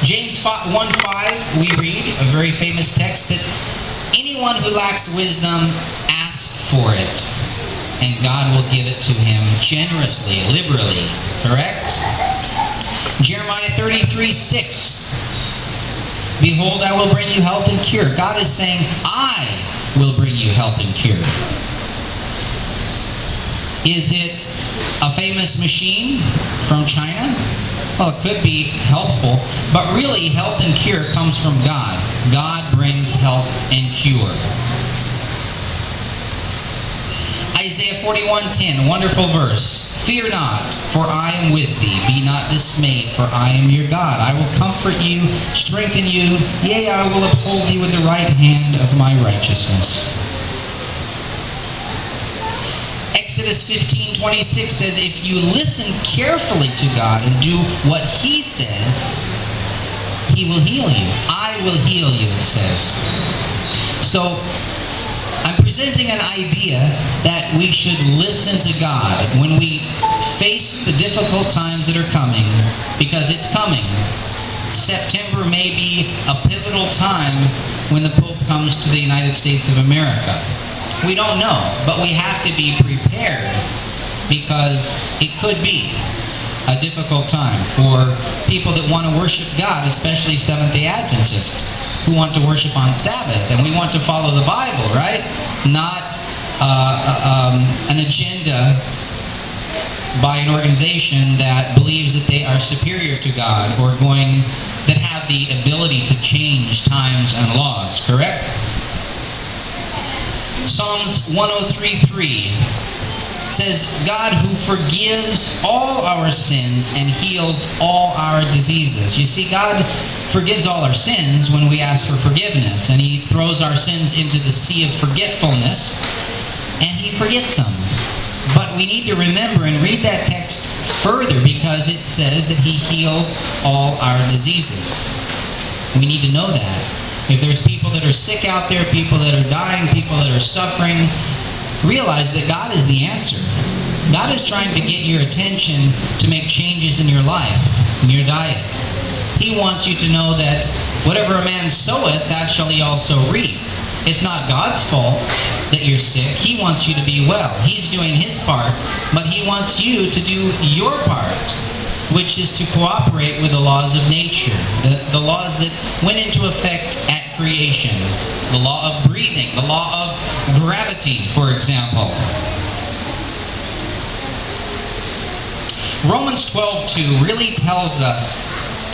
James 1:5, we read, a very famous text, that anyone who lacks wisdom, ask for it, and God will give it to him generously, liberally. Correct? Jeremiah 33:6. Behold, I will bring you health and cure. God is saying, I will bring you health and cure. Is it a famous machine from China? Well, it could be helpful, but really health and cure comes from God. God brings health and cure. Isaiah 41:10, a wonderful verse. Fear not, for I am with thee. Be not dismayed, for I am your God. I will comfort you, strengthen you. Yea, I will uphold thee with the right hand of my righteousness. Exodus 15:26 says, if you listen carefully to God and do what He says, He will heal you. I will heal you, it says. So, I'm presenting an idea that we should listen to God when we face the difficult times that are coming, because it's coming. September may be a pivotal time when the Pope comes to the United States of America. We don't know, but we have to be prepared, because it could be a difficult time for people that want to worship God, especially Seventh-day Adventists, who want to worship on Sabbath, and we want to follow the Bible, right? Not an agenda by an organization that believes that they are superior to God, or that have the ability to change times and laws, correct? Psalms 103:3 says, God who forgives all our sins and heals all our diseases. You see, God forgives all our sins when we ask for forgiveness, and He throws our sins into the sea of forgetfulness, and He forgets them. But we need to remember and read that text further, because it says that He heals all our diseases. We need to know that. If there's people that are sick out there, people that are dying, people that are suffering, realize that God is the answer. God is trying to get your attention to make changes in your life, in your diet. He wants you to know that whatever a man soweth, that shall he also reap. It's not God's fault that you're sick. He wants you to be well. He's doing His part, but He wants you to do your part, which is to cooperate with the laws of nature, the laws that went into effect at creation, the law of breathing, the law of gravity, for example. Romans 12:2 really tells us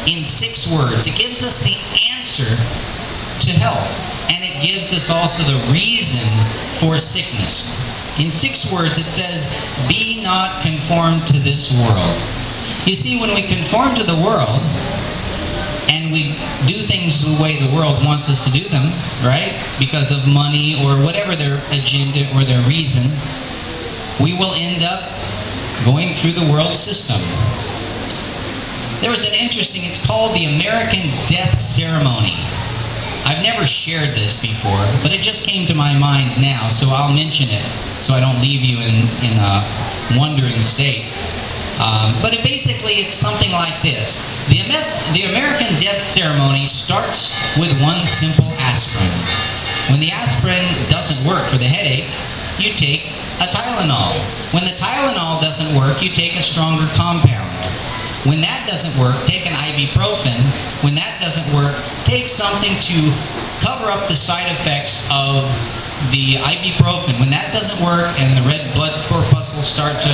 in 6 words. It gives us the answer to health, and it gives us also the reason for sickness. In 6 words it says, be not conformed to this world. You see, when we conform to the world, and we do things the way the world wants us to do them, right? Because of money or whatever their agenda or their reason, we will end up going through the world system. There was an interesting, it's called the American Death Ceremony. I've never shared this before, but it just came to my mind now, so I'll mention it so I don't leave you in a wondering state. But basically it's something like this. The American death ceremony starts with one simple aspirin. When the aspirin doesn't work for the headache, you take a Tylenol. When the Tylenol doesn't work, you take a stronger compound. When that doesn't work, take an ibuprofen. When that doesn't work, take something to cover up the side effects of the ibuprofen. When that doesn't work and the red blood corpuscles start to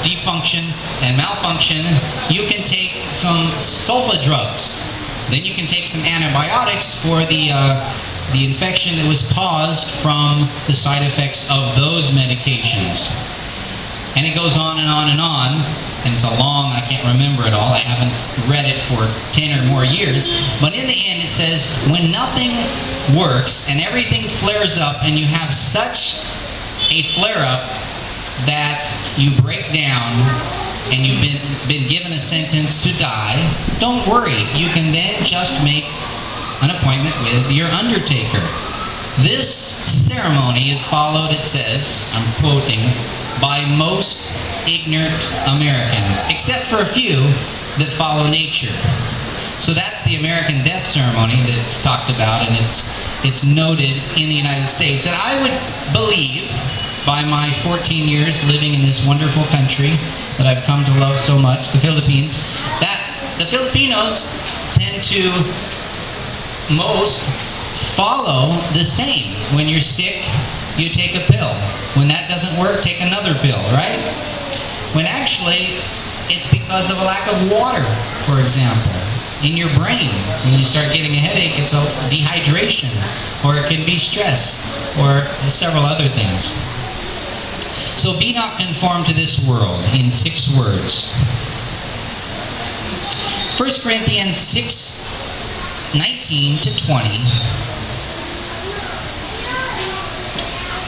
defunction and malfunction, you can take some sulfa drugs. Then you can take some antibiotics for the infection that was caused from the side effects of those medications. And it goes on and on and on. And it's I can't remember it all. I haven't read it for 10 or more years. But in the end it says, when nothing works and everything flares up and you have such a flare-up that you break down and you've been given a sentence to die, don't worry. You can then just make an appointment with your undertaker. This ceremony is followed, it says, I'm quoting, by most ignorant Americans, except for a few that follow nature. So that's the American death ceremony that's talked about, and it's noted in the United States. And I would believe, by my 14 years living in this wonderful country that I've come to love so much, the Philippines, that the Filipinos tend to most follow the same. When you're sick, you take a pill. When that doesn't work, take another pill, right? When actually, it's because of a lack of water, for example, in your brain. When you start getting a headache, it's a dehydration, or it can be stress, or several other things. So be not conformed to this world, in 6 words. 1 Corinthians 6:19 to 20.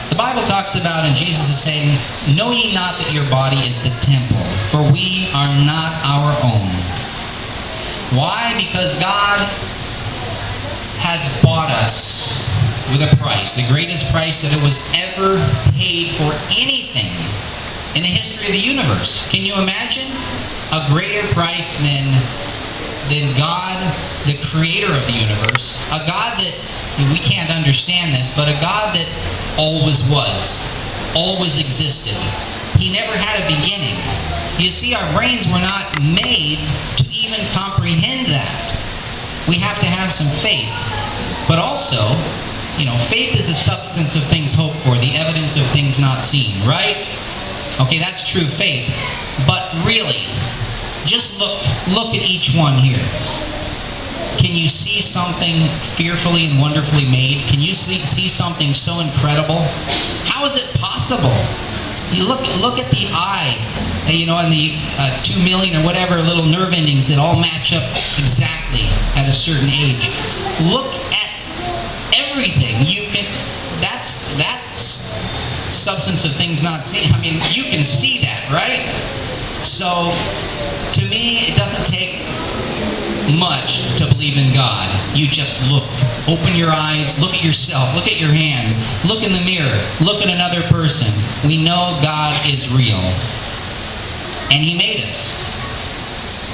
The Bible talks about, and Jesus is saying, "Know ye not that your body is the temple, for we are not our own." Why? Because God has bought us with a price, the greatest price that it was ever paid for anything in the history of the universe. Can you imagine a greater price than God, the creator of the universe, a God that, we can't understand this, but a God that always was, always existed. He never had a beginning. You see, our brains were not made to even comprehend that. We have to have some faith. But also, faith is the substance of things hoped for, the evidence of things not seen, right? Okay, that's true faith. But really, just look at each one here. Can you see something fearfully and wonderfully made? Can you see something so incredible? How is it possible? You look at the eye, and the 2 million or whatever little nerve endings that all match up exactly at a certain age. Look at everything. That's substance of things not seen. I mean, you can see that, right? So, to me, it doesn't take much to believe in God. You just look. Open your eyes, look at yourself, look at your hand, look in the mirror, look at another person. We know God is real. And He made us.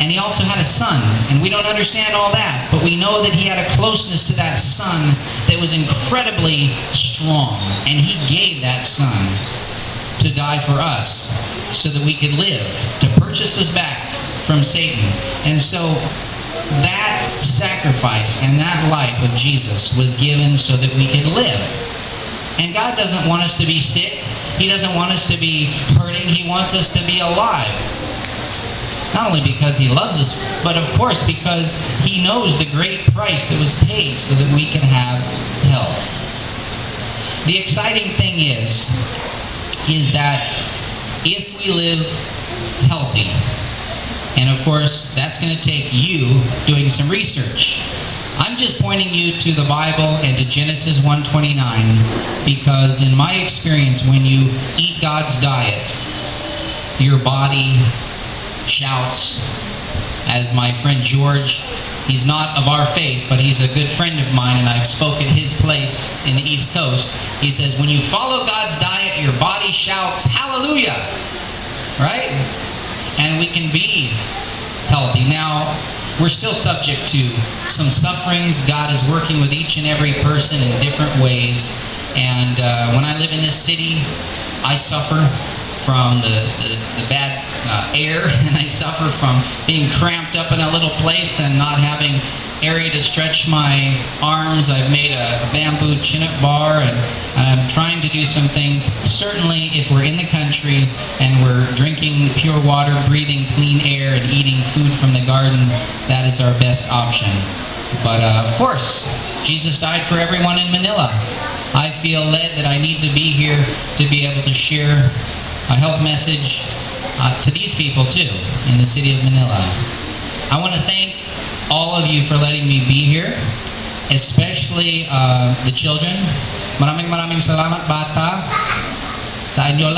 And He also had a Son. And we don't understand all that, but we know that He had a closeness to that Son that was incredibly strong. And He gave that Son to die for us so that we could live, to purchase us back from Satan. And so that sacrifice and that life of Jesus was given so that we could live. And God doesn't want us to be sick. He doesn't want us to be hurting. He wants us to be alive. Not only because He loves us, but of course because He knows the great price that was paid so that we can have health. The exciting thing is that if we live healthy, and of course, that's going to take you doing some research. I'm just pointing you to the Bible and to Genesis 1:29 because in my experience, when you eat God's diet, your body shouts. As my friend George, he's not of our faith, but he's a good friend of mine, and I've spoke at his place in the East Coast. He says, when you follow God's diet, your body shouts, hallelujah! Right? And we can be healthy. Now, we're still subject to some sufferings. God is working with each and every person in different ways. And when I live in this city, I suffer from the bad air, and I suffer from being cramped up in a little place and not having area to stretch my arms. I've made a bamboo chin-up bar, and I'm trying to do some things. Certainly, if we're in the country and we're drinking pure water, breathing clean air, and eating food from the garden, that is our best option. But of course, Jesus died for everyone in Manila. I feel led that I need to be here to be able to share a health message to these people too, in the city of Manila. I want to thank all of you for letting me be here, especially the children. Maraming salamat bata sa inyo.